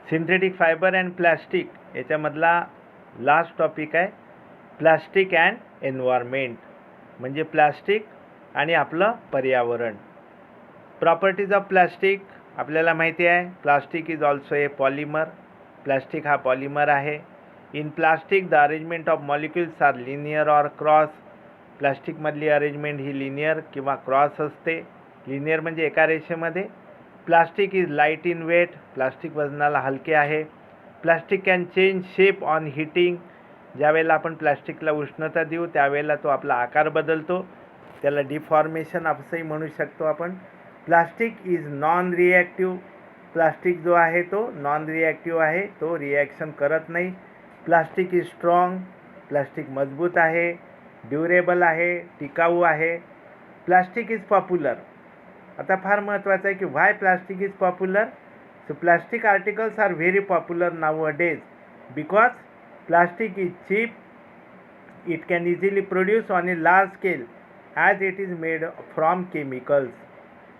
Synthetic fibre and plastic याच्यामधला last topic आहे plastic and environment, म्हणजे प्लास्टिक आणि आपलं पर्यावरण. प्रॉपर्टीज ऑफ प्लास्टिक आपल्याला माहिती आहे. Plastic is also a polymer. Plastic हा पॉलिमर आहे. In plastic the arrangement of molecules are linear or cross. प्लास्टिकमधली अरेंजमेंट ही लिनियर किंवा क्रॉस असते. लिनियर म्हणजे एका रेषेमध्ये. Plastic is light in weight. Plastic वजनाला हलके आहे. Plastic can change shape on heating. ज्यावेळेला आपण प्लास्टिकला उष्णता देऊ त्यावेळेला तो आपला आकार बदलतो, त्याला डिफॉर्मेशन असंही म्हणू शकतो आपण. Plastic is non reactive. Plastic जो आहे तो नॉन रिॲक्टिव्ह आहे, तो रिॲक्शन करत नाही. Plastic is strong. प्लास्टिक मजबूत आहे, ड्युरेबल आहे, टिकाऊ आहे. Plastic is popular. आता फार महत्त्वाचं आहे की why plastic is popular. So plastic articles are very popular nowadays because plastic is cheap. It can easily produce on a large scale as it is made from chemicals.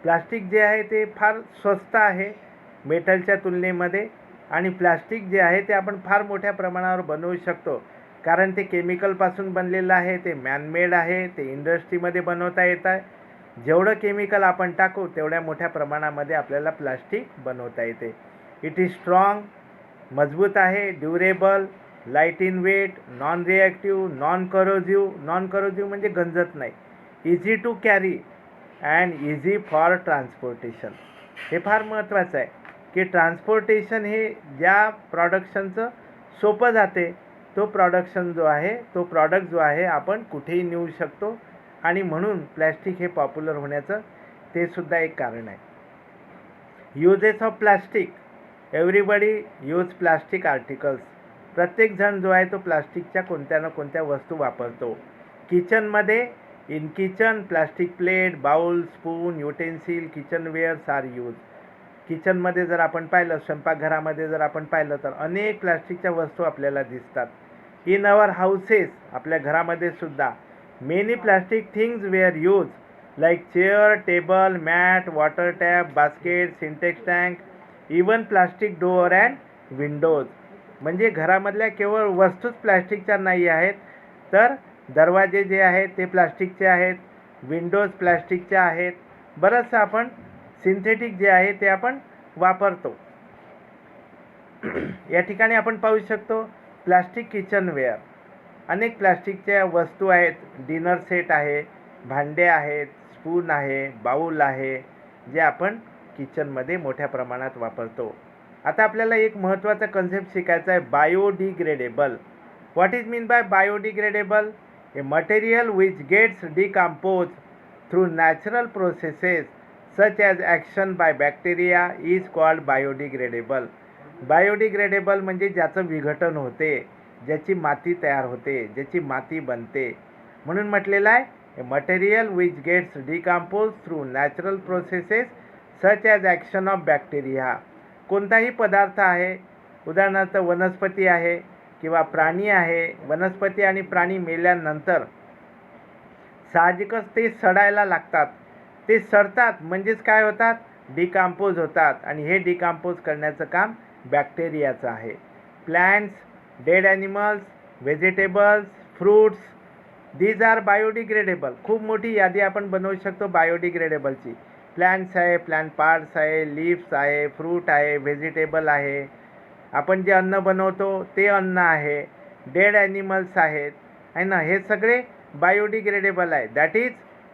Plastic जे आहे ते फार स्वस्त आहे मेटलच्या तुलनेमध्ये, आणि plastic जे आहे ते आपण फार मोठ्या प्रमाणावर बनवू शकतो कारण ते केमिकलपासून बनलेलं आहे, ते मॅनमेड आहे, ते इंडस्ट्रीमध्ये बनवता येत आहे. जेवढं केमिकल आपण टाकू तेवढ्या मोठ्या प्रमाणामध्ये आपल्याला प्लास्टिक बनवता येते. इट इज स्ट्रॉंग, मजबूत आहे, durable, light in weight, non reactive, non corrosive. Non corrosive म्हणजे गंजत नाही. Easy to carry and easy for transportation. हे फार महत्त्वाचं आहे की ट्रान्सपोर्टेशन हे ज्या प्रोडक्शनचं सोपं जाते तो प्रोडक्शन जो आहे, तो प्रॉडक्ट जो आहे आपण कुठेही नेऊ शकतो, आणि म्हणून प्लॅस्टिक हे पॉप्युलर होण्याचं ते सुद्धा एक कारण आहे. Uses of plastic. Everybody use plastic articles. प्रत्येकजण जो आहे तो प्लास्टिकच्या कोणत्या ना कोणत्या वस्तू वापरतो. किचनमध्ये in kitchen plastic plate, bowl, spoon, utensil, kitchenwares are use. किचनमध्ये जर आपण पाहिलं, स्वयंपाकघरामध्ये जर आपण पाहिलं तर अनेक प्लास्टिकच्या वस्तू आपल्याला दिसतात. इन अवर हाऊसेस, आपल्या घरामध्ये सुद्धा many plastic things were use like chair, table, mat, water tap, basket, Sintex tank, even plastic door and windows. म्हणजे घरामधल्या केवळ वस्तूच प्लास्टिकच्या नाही आहेत, तर दरवाजे जे आहेत ते प्लास्टिकचे आहेत, विंडोज प्लास्टिकच्या आहेत. बरंचसं आपण सिंथेटिक जे आहे ते आपण वापरतो. या ठिकाणी आपण पाहू शकतो प्लास्टिक किचनवेअर. अनेक प्लास्टिकच्या वस्तू आहेत. डिनर सेट आहे, भांडे आहेत, स्पून आहे, बाऊल आहे, जे आपण किचनमध्ये मोठ्या प्रमाणात वापरतो. आता आपल्याला एक महत्त्वाचा कन्सेप्ट शिकायचा आहे, biodegradable. What is mean by biodegradable? A material which gets decompose through natural processes such as action by bacteria is called biodegradable. Biodegradable म्हणजे ज्याचं विघटन होते, ज्याची माती तयार होते, ज्याची माती बनते. म्हणून म्हटलेलं आहे ए material which gets decompose through natural processes such as action of bacteria. कोणताही पदार्थ आहे, उदाहरणार्थ वनस्पती आहे किंवा प्राणी आहे. वनस्पती आणि प्राणी मेल्यानंतर साहजिकच ते सडायला लागतात. ते सडतात म्हणजेच काय होतात? डिकम्पोज होतात, आणि हे डिकम्पोज करण्याचं काम बॅक्टेरियाचं आहे. Plants, dead animals, vegetables, fruits, these are biodegradable. खूप मोठी यादी आपण बनवू शकतो बायोडिग्रेडेबलची. प्लॅन्ट्स आहे, प्लॅन्ट पार्ट्स आहे, लीव्स आहे, फ्रूट आहे, व्हेजिटेबल आहे, आपण जे अन्न बनवतो ते अन्न आहे, डेड ॲनिमल्स आहेत, आहे ना. हे सगळे बायोडिग्रेडेबल आहे. That is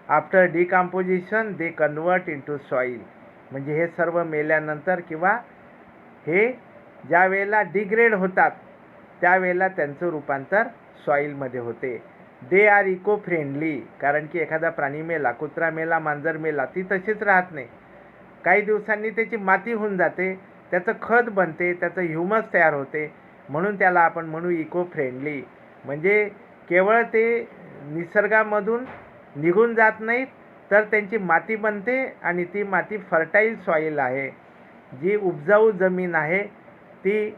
after decomposition they convert into soil. म्हणजे हे सर्व मेल्यानंतर किंवा हे ज्या वेळेला डिग्रेड होतात त्यावेळेला त्यांचं रूपांतर सॉईलमध्ये होते. They are eco friendly. कारण की एखादा प्राणी मेला, कुत्रा मेला, मांजर मेला, ती तशीच राहत नाही. काही दिवसांनी त्याची माती होऊन जाते, त्याचं खत बनते, त्याचं ह्युमस तयार होते, म्हणून त्याला आपण म्हणू इको फ्रेंडली. म्हणजे केवळ ते निसर्गामधून निघून जात नाहीत, तर त्यांची माती बनते, आणि ती माती फर्टाईल सॉईल आहे, जी उपजाऊ जमीन आहे, ती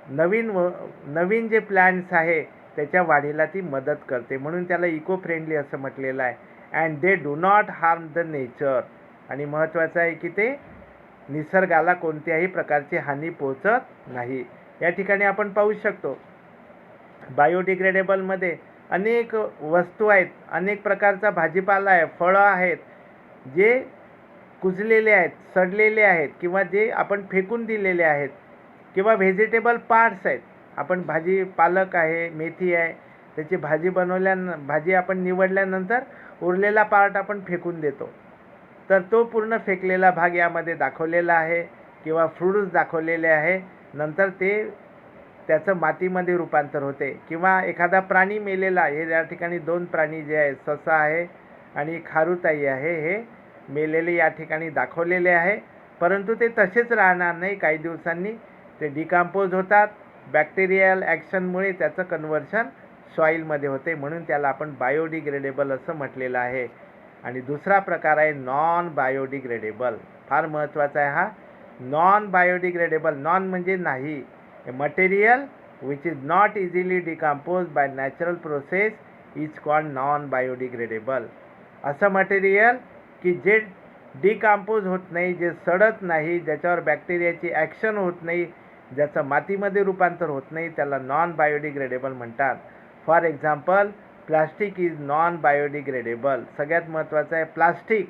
नवीन जे प्लॅन्ट्स आहे त्याच्या वाढीला ती मदत करते. म्हणून त्याला इको फ्रेंडली असं म्हटलेलं आहे. And they do not harm the nature. आणि महत्त्वाचं आहे की ते निसर्गाला कोणत्याही प्रकारची हानी पोहोचत नाही. या ठिकाणी आपण पाहू शकतो बायोडिग्रेडेबलमध्ये अनेक वस्तू आहेत, अनेक प्रकारचा भाजीपाला आहे, फळं आहेत जे कुजलेले आहेत, सडलेले आहेत किंवा जे आपण फेकून दिलेले आहेत किंवा व्हेजिटेबल पार्ट्स आहेत. आपण पालक आहे, मेथी आहे, त्याची भाजी आपण निवडल्यानंतर उरलेला पार्ट आपण फेकून देतो. तर तो पूर्ण फेकलेला भाग यामध्ये दाखवलेला आहे किंवा फ्रुट्स दाखवलेले आहे. नंतर त्याचं मातीमध्ये रूपांतर होते. किंवा एखादा प्राणी मेलेला आहे, या ठिकाणी 2 प्राणी जे आहेत, ससा आहे आणि खारुताई आहे, हे मेलेले या ठिकाणी दाखवलेले आहे. परंतु ते तसेच राहणार नाही, काही दिवसांनी ते डिकम्पोज होतात. बॅक्टेरियल ॲक्शनमुळे त्याचं कन्व्हर्शन सॉईलमध्ये होते, म्हणून त्याला आपण बायोडिग्रेडेबल असं म्हटलेलं आहे. आणि दुसरा प्रकार आहे नॉन बायोडिग्रेडेबल. फार महत्त्वाचा आहे हा नॉन बायोडिग्रेडेबल. नॉन म्हणजे नाही. ए material which is not easily decompose by natural process is called non biodegradable. असं मटेरियल की जे डिकम्पोज होत नाही, जे सडत नाही, ज्याच्यावर बॅक्टेरियाची ॲक्शन होत नाही, ज्याचं मातीमध्ये रूपांतर होत नाही, त्याला नॉन बायोडिग्रेडेबल म्हणतात. For example plastic is non biodegradable. सगळ्यात महत्त्वाचं आहे plastic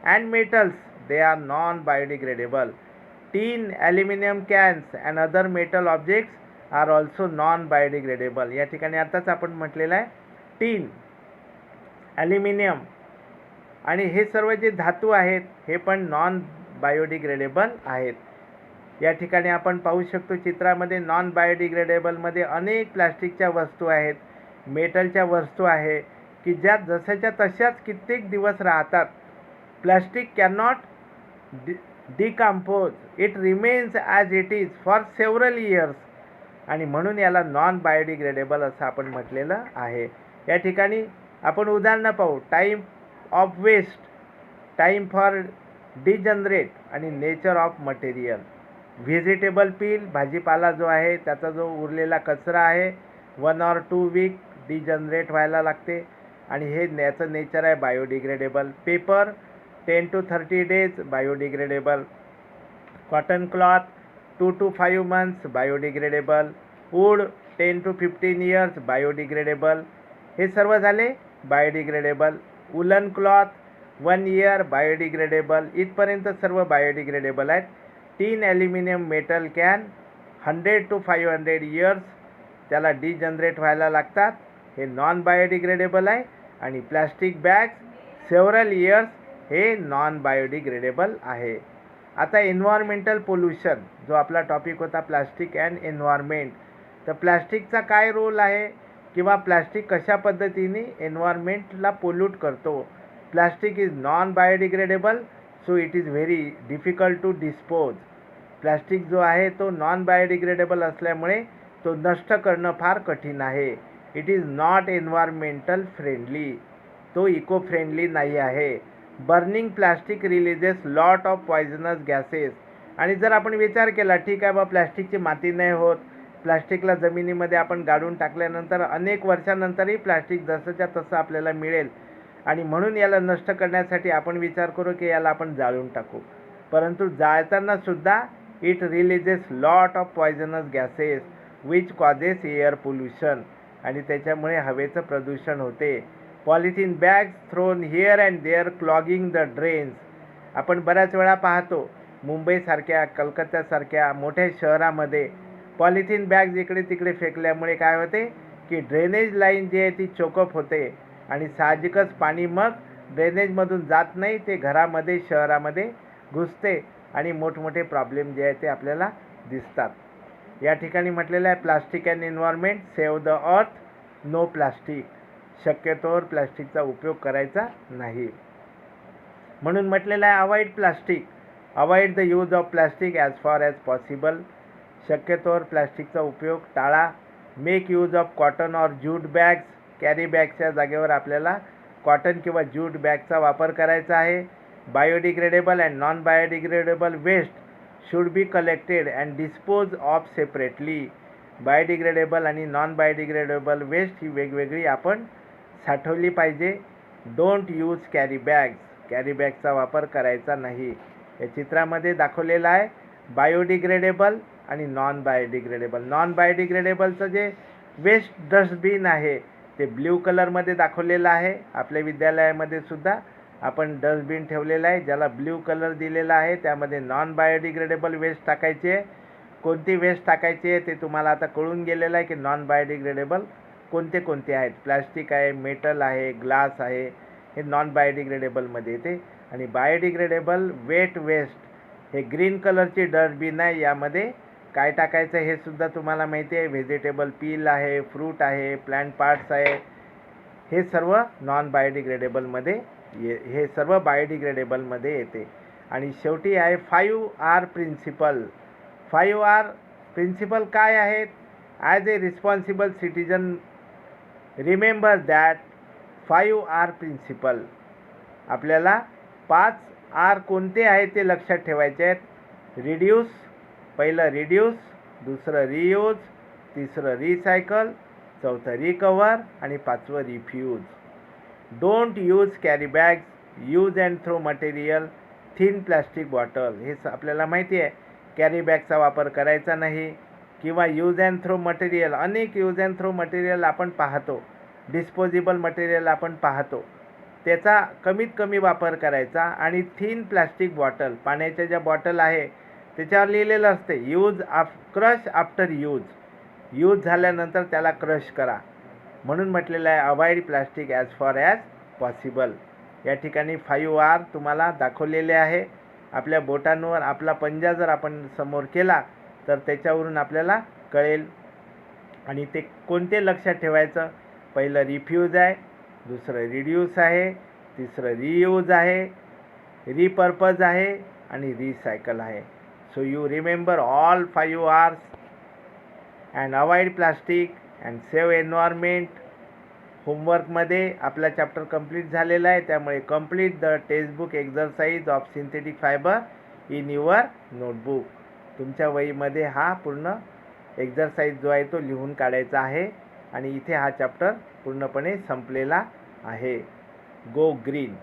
and metals they are non biodegradable. Tin, aluminium cans and other metal objects are also non biodegradable. या ठिकाणी आताच आपण म्हटलेलं आहे टीन, ॲल्युमिनियम आणि हे सर्व जे धातू आहेत हे पण नॉन बायोडिग्रेडेबल आहेत. या ठिकाणी आपण पाहू शकतो चित्रामध्ये नॉन बायोडिग्रेडेबलमध्ये अनेक प्लास्टिकच्या वस्तू आहेत, मेटलच्या वस्तू आहे की ज्या जशाच्या तशाच कित्येक दिवस राहतात. Plastic cannot decompose, it remains as it is for several years आणि म्हणून याला नॉन बायोडिग्रेडेबल असं आपण म्हटलेलं आहे. या ठिकाणी आपण उदाहरणं पाहू. Time of waste, time for degenerate आणि nature of material. Vegetable peel, भाजीपाला जो आहे त्याचा जो उरलेला कचरा आहे 1 or 2 वीक डिजनरेट व्हायला लागते आणि हे याचं नेचर आहे biodegradable. Paper 10 to 30 days biodegradable. Cotton cloth 2 to 5 months biodegradable. Wood 10 to 15 years biodegradable. हे सर्व झाले biodegradable. Woollen cloth 1 year biodegradable. इथपर्यंत सर्व बायोडिग्रेडेबल आहेत. Tin, aluminium, metal can 100 to 500 years त्याला डिजनरेट व्हायला लागतात, हे नॉन बायोडिग्रेडेबल आहे. आणि प्लॅस्टिक बॅग्स सेव्हरल इयर्स हे नॉन बायोडिग्रेडेबल आहे. आता एन्व्हायरमेंटल पोल्युशन जो आपला टॉपिक होता प्लास्टिक अँड एन्व्हायरमेंट. तर प्लॅस्टिकचा काय रोल आहे किंवा प्लॅस्टिक कशा पद्धतीने एन्व्हायरमेंटला पोल्यूट करतो. Plastic is non biodegradable so it is very difficult to dispose. Plastic जो आहे तो नॉन बायोडिग्रेडेबल असल्यामुळे तो नष्ट करणं फार कठीण आहे. It is not environmental friendly, तो इको फ्रेंडली नाही आहे. Burning plastic releases lot of poisonous gases. आणि जर आपण विचार केला ठीक आहे बा प्लॅस्टिकची माती नाही होत, प्लॅस्टिकला जमिनीमध्ये आपण गाडून टाकल्यानंतर अनेक वर्षानंतरही प्लॅस्टिक जसंच्या तसं आपल्याला मिळेल आणि म्हणून याला नष्ट करण्यासाठी आपण विचार करू की याला आपण जाळून टाकू. परंतु जाळताना सुद्धा it releases lot of poisonous gases which causes air pollution आणि त्याच्यामुळे हवेचं प्रदूषण होते. Polythene bags thrown here and there clogging the drains. आपण बऱ्याच वेळा पाहतो मुंबईसारख्या, कलकत्त्यासारख्या मोठ्या शहरामध्ये पॉलिथिन बॅग्स इकडे तिकडे फेकल्यामुळे काय होते की ड्रेनेज लाईन जी आहे ती चोकअप होते आणि साहजिकच पाणी मग ड्रेनेजमधून जात नाही, ते घरामध्ये शहरामध्ये घुसते आणि मोठमोठे प्रॉब्लेम जे आहे ते आपल्याला दिसतात. या ठिकाणी म्हटलेलं आहे plastic and environment save the earth, no plastic. शक्यतोवर प्लास्टिकचा उपयोग करायचा नाही. म्हणून म्हटलेलं आहे avoid plastic, avoid the use of plastic as far as possible. शक्यतोवर प्लास्टिकचा उपयोग टाळा. Make use of cotton or jute bags. Carry बॅगच्या जागेवर आपल्याला कॉटन किंवा ज्यूट बॅगचा वापर करायचा आहे. Biodegradable and non biodegradable waste should be collected and disposed of separately. Biodegradable आणि नॉन बायोडिग्रेडेबल वेस्ट ही वेगवेगळी आपण साठवली पाहिजे. Don't use carry bags, carry बॅगचा वापर करायचा नाही. या चित्रामध्ये दाखवलेलं आहे बायोडिग्रेडेबल आणि नॉन बायोडिग्रेडेबल. नॉन बायोडिग्रेडेबलचं जे वेस्ट डस्टबिन आहे ते ब्ल्यू कलरमध्ये दाखवलेलं आहे. आपल्या विद्यालयामध्ये सुद्धा आपण डस्टबिन ठेवलेलं आहे ज्याला ब्ल्यू कलर दिलेला आहे. त्यामध्ये नॉन बायोडिग्रेडेबल वेस्ट टाकायची आहे. कोणती वेस्ट टाकायची आहे ते तुम्हाला आता कळून गेलेलं आहे की नॉन बायोडिग्रेडेबल कोणते कोणते आहेत. प्लॅस्टिक आहे, मेटल आहे, ग्लास आहे, हे नॉन बायोडिग्रेडेबलमध्ये येते. आणि बायोडिग्रेडेबल वेट वेस्ट हे ग्रीन कलरची डस्टबिन आहे. यामध्ये काय टाकायचं हे सुद्धा तुम्हाला माहिती आहे. व्हेजिटेबल पील आहे, फ्रूट आहे, प्लांट पार्ट्स आहे, हे सर्व नॉन बायोडिग्रेडेबलमध्ये हे सर्व बायोडिग्रेडेबलमध्ये येते. आणि शेवटी आहे 5R प्रिन्सिपल. 5R प्रिन्सिपल काय आहेत? As a responsible citizen remember that 5R principle. आपल्याला 5R कोणते आहेत ते लक्षात ठेवायचे आहेत. रिड्यूस, पहिलं रिड्यूस, दुसरं रियूज, तिसरं रिसायकल, चौथं रिकवर आणि पाचवं refuse. Don't use carry bags, use and throw material, thin plastic bottle. हे आपल्याला माहिती आहे. कॅरी बॅगचा वापर करायचा नाही. किंवा यूज अँड थ्रो मटेरियल, अनेक यूज अँड थ्रो मटेरियल आपण पाहतो, डिस्पोजेबल मटेरियल आपण पाहतो, त्याचा कमीत कमी वापर करायचा. आणि थिन प्लॅस्टिक बॉटल, पाण्याच्या ज्या बॉटल आहे त्याच्यावर लिहिलेलं असते use crush after use, use झाल्यानंतर त्याला क्रश करा. म्हणून म्हटलेलं आहे avoid plastic as for as possible. या ठिकाणी 5R तुम्हाला दाखवलेले आहे. आपल्या बोटांवर आपला पंजा जर आपण समोर केला तर त्याच्यावरून आपल्याला कळेल. आणि ते कोणते लक्षात ठेवायचं? पहिलं रिफ्यूज आहे, दुसरं रिड्यूस आहे, तिसरं रियूज आहे, रिपर्पज आहे आणि रिसायकल आहे. So you remember all 5R's and avoid plastic and save environment. होमवर्कमध्ये आपला चॅप्टर कंप्लीट झालेला आहे. त्यामुळे complete the textbook exercise of synthetic fibre in your notebook. तुमच्या वहीमध्ये हा पूर्ण एक्झरसाइज जो आहे तो लिहून काढायचा आहे. आणि इथे हा चॅप्टर पूर्णपणे संपलेला आहे. Go green.